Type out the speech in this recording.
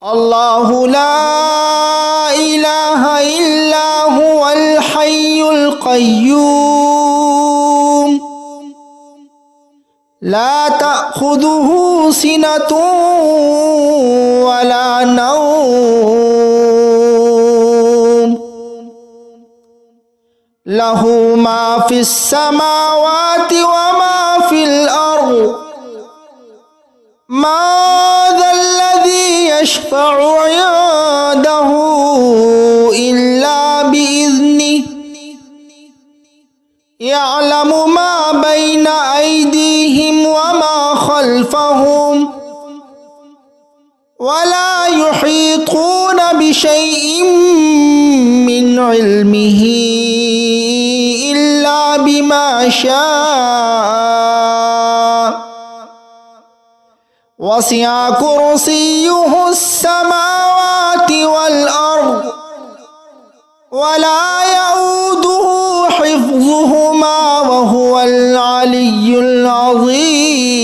الله لا إله إلا هو الحي القيوم لا تأخذه سنة ولا نوم له ما في السماوات وما في الأرض ما ذا الذي يشفع عنده إلا بإذنه يعلم ما بين أيديهم وما خلفهم ولا يحيطون بشيء من علمه إلا بما شاء وسع كرسيه السماوات والأرض ولا يؤوده حفظهما وهو العلي العظيم.